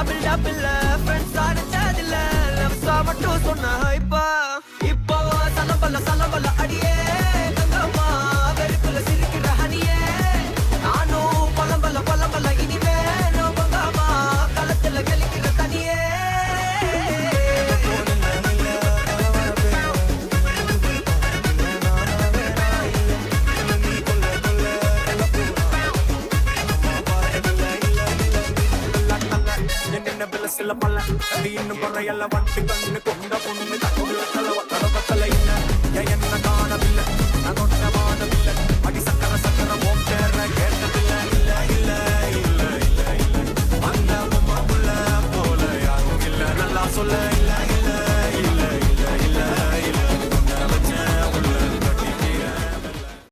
build up இல்ல friends அடிச்சதில்ல லவ்ஸா மட்டும் சொன்ன ஹைப்பா இப்போ சலபல அடியே கங்கம்மா வெறுப்புல சிரிக்கிற ஹனியே நானும் பலம்பல இனிமே நோபங்காமா களத்துல கலிக்கிற தனியே சில பல்ல நீ இன்னும் குறையல்ல வண்டி கண்ணுக்கு